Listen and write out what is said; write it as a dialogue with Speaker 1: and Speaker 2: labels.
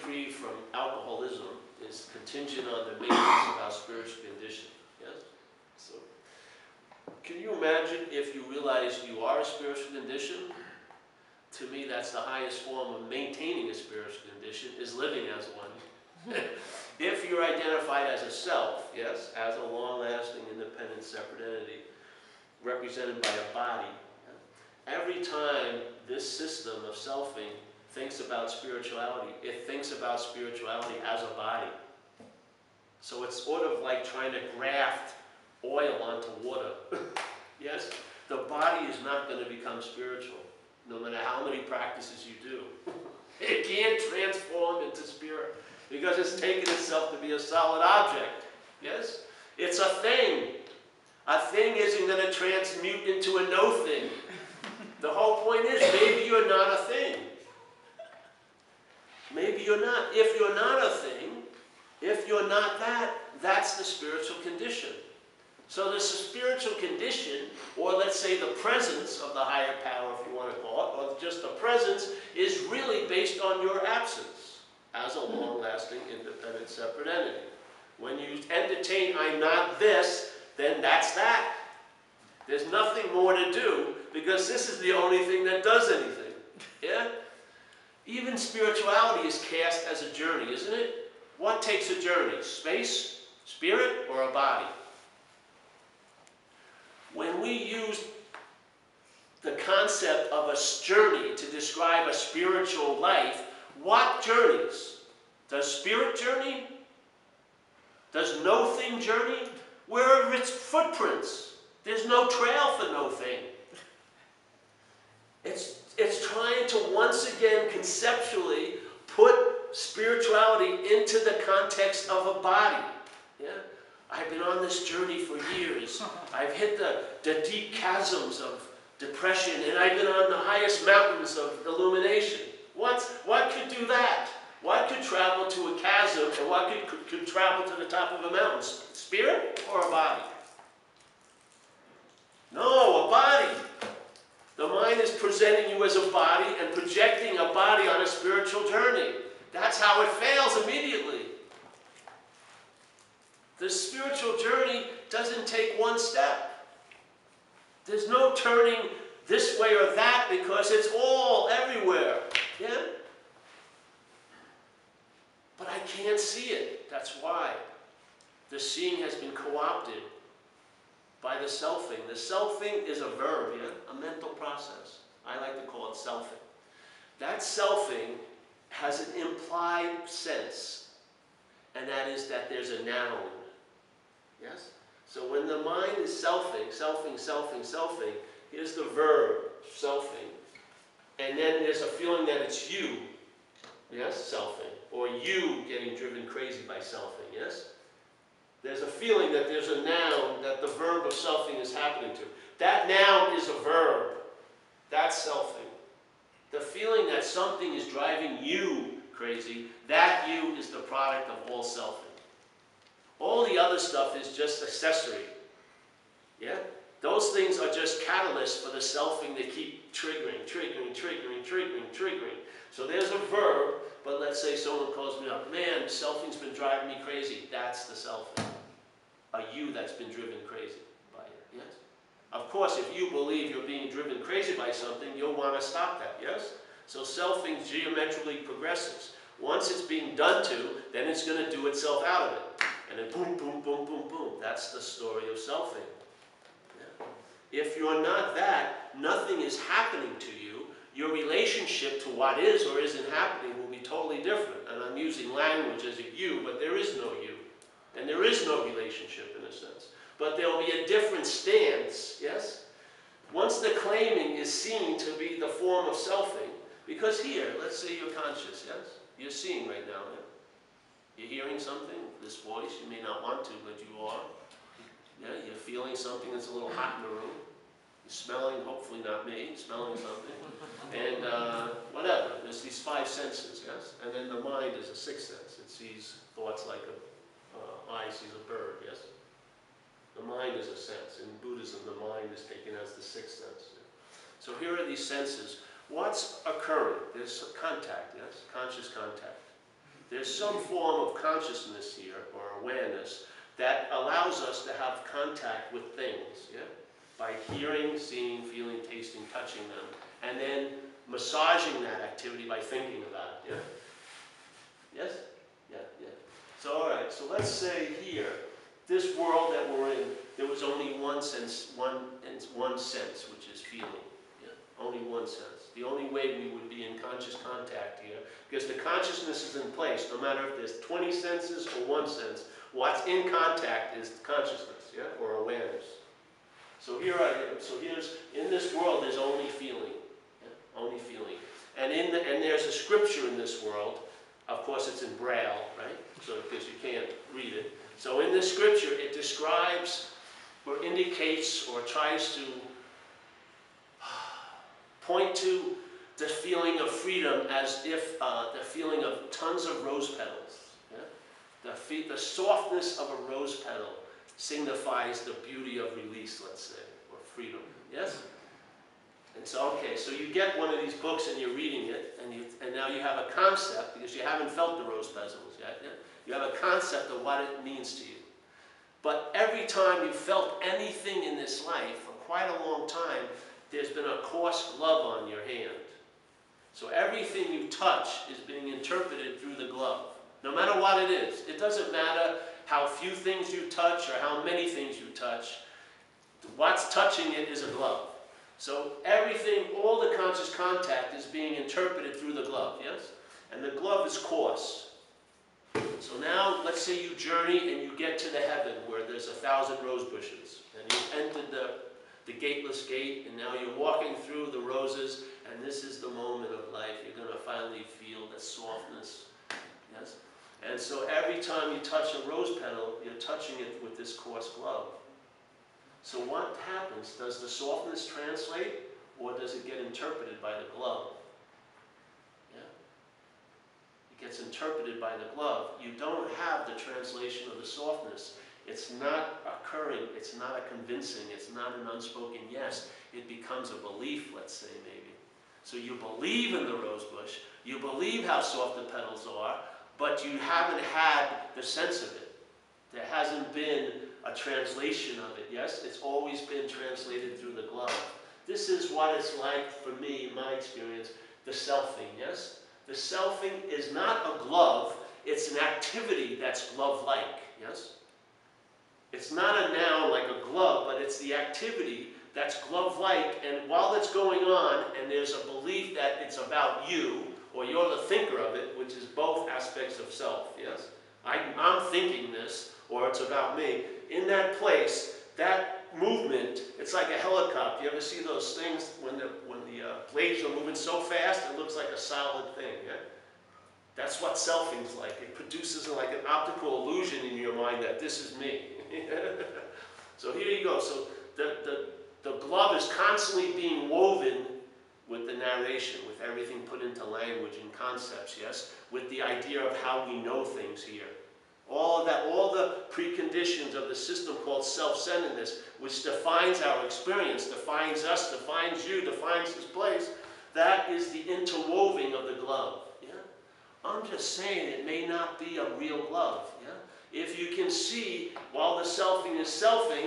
Speaker 1: reprieve from alcoholism is contingent on the maintenance of our spiritual condition. Yes? So, can you imagine if you realize you are a spiritual condition? To me, that's the highest form of maintaining a spiritual condition, is living as one. If you're identified as a self, yes, as a long-lasting, independent, separate entity, represented by a body, every time this system of selfing thinks about spirituality, it thinks about spirituality as a body. So it's sort of like trying to graft oil onto water. Yes? The body is not going to become spiritual, no matter how many practices you do. It can't transform into spirit because it's taken itself to be a solid object. Yes? It's a thing. A thing isn't going to transmute into a no thing. The whole point is, maybe you're not a thing. Maybe you're not. If you're not a thing, if you're not that, that's the spiritual condition. So this spiritual condition, or let's say the presence of the higher power, if you want to call it, or just the presence, is really based on your absence as a long-lasting, independent, separate entity. When you entertain, I'm not this, then that's that. There's nothing more to do, because this is the only thing that does anything. Yeah? Even spirituality is cast as a journey, isn't it? What takes a journey? Space, spirit, or a body? When we use the concept of a journey to describe a spiritual life, what journeys? Does spirit journey? Does no thing journey? Where are its footprints? There's no trail for no thing. It's trying to once again conceptually put spirituality into the context of a body. Yeah? I've been on this journey for years. I've hit the deep chasms of depression, and I've been on the highest mountains of illumination. What could do that? What could travel to a chasm, and what could travel to the top of a mountain? Spirit or a body? No, a body. The mind is presenting you as a body and projecting a body on a spiritual journey. That's how it fails immediately. The spiritual journey doesn't take one step. There's no turning this way or that because it's all everywhere. Yeah? But I can't see it. That's why. The seeing has been co-opted by the selfing. The selfing is a verb, yeah? A mental process. I like to call it selfing. That selfing has an implied sense, and that is that there's a noun. Yes? So when the mind is selfing, here's the verb, selfing. And then there's a feeling that it's you, yes, selfing. Or you getting driven crazy by selfing, yes? There's a feeling that there's a noun that the verb of selfing is happening to. That noun is a verb. That's selfing. The feeling that something is driving you crazy, that you is the product of all selfing. All the other stuff is just accessory. Yeah? Those things are just catalysts for the selfing that keep triggering. So there's a verb, but let's say someone calls me up, man, selfing's been driving me crazy. That's the selfing. A you that's been driven crazy by it. Yes? Of course, if you believe you're being driven crazy by something, you'll want to stop that. Yes? So selfing geometrically progresses. Once it's being done to, then it's going to do itself out of it. And then boom, boom, boom, boom, boom. That's the story of selfing. Yeah. If you're not that, nothing is happening to you. Your relationship to what is or isn't happening will be totally different. And I'm using language as a you, but there is no you. And there is no relationship in a sense. But there will be a different stance, yes? Once the claiming is seen to be the form of selfing, because here, let's say you're conscious, yes? You're seeing right now, yeah? You're hearing something, this voice, you may not want to, but you are. Yeah, you're feeling something that's a little hot in the room. You're smelling, hopefully not me, smelling something. And whatever, there's these five senses, yes? And then the mind is a sixth sense. It sees thoughts like a eye sees a bird, yes? The mind is a sense. In Buddhism, the mind is taken as the sixth sense. So here are these senses. What's occurring? There's contact, yes? Conscious contact. There's some form of consciousness here, or awareness, that allows us to have contact with things, yeah? By hearing, seeing, feeling, tasting, touching them, and then massaging that activity by thinking about it, yeah? Yes? Yeah, yeah. So, all right, so let's say here, this world that we're in, there was only one sense, which is feeling, yeah? Only one sense. The only way we would be in conscious contact here, because the consciousness is in place, no matter if there's 20 senses or one sense, what's in contact is consciousness, yeah, or awareness. So here I am. So in this world, there's only feeling, yeah? Only feeling. And there's a scripture in this world. Of course, it's in Braille, right? So because you can't read it. So in this scripture, it describes or indicates or tries to point to the feeling of freedom as if the feeling of tons of rose petals. Yeah? The softness of a rose petal signifies the beauty of release, let's say, or freedom. Yes? And so, okay, so you get one of these books and you're reading it, and now you have a concept, because you haven't felt the rose petals yet. Yeah? You have a concept of what it means to you. But every time you felt anything in this life, for quite a long time, there's been a coarse glove on your hand. So everything you touch is being interpreted through the glove, no matter what it is. It doesn't matter how few things you touch or how many things you touch. What's touching it is a glove. So everything, all the conscious contact is being interpreted through the glove, yes? And the glove is coarse. So now, let's say you journey and you get to the heaven where there's 1,000 rose bushes. And you've entered the gateless gate, and now you're walking through the roses, and this is the moment of life. You're going to finally feel the softness, yes? And so every time you touch a rose petal, you're touching it with this coarse glove. So what happens? Does the softness translate, or does it get interpreted by the glove? Yeah? It gets interpreted by the glove. You don't have the translation of the softness. It's not occurring. It's not a convincing. It's not an unspoken yes. It becomes a belief, let's say, maybe. So you believe in the rose bush. You believe how soft the petals are, but you haven't had the sense of it. There hasn't been a translation of it, yes? It's always been translated through the glove. This is what it's like for me, in my experience, the selfing, yes? The selfing is not a glove, it's an activity that's glove-like, yes? It's not a noun like a glove, but it's the activity that's glove-like, and while it's going on, and there's a belief that it's about you, or you're the thinker of it, which is both aspects of self, yes? I'm thinking this, or it's about me. In that place, that movement, it's like a helicopter. You ever see those things when the blades are moving so fast, it looks like a solid thing, yeah? That's what selfing's like. It produces like an optical illusion in your mind that this is me. So here you go. So the glove is constantly being woven with the narration, with everything put into language and concepts, yes? With the idea of how we know things here. All of that, all the preconditions of the system called self-centeredness, which defines our experience, defines us, defines you, defines this place, that is the interwoving of the glove. Yeah? I'm just saying it may not be a real glove. Yeah? If you can see, while the selfing is selfing,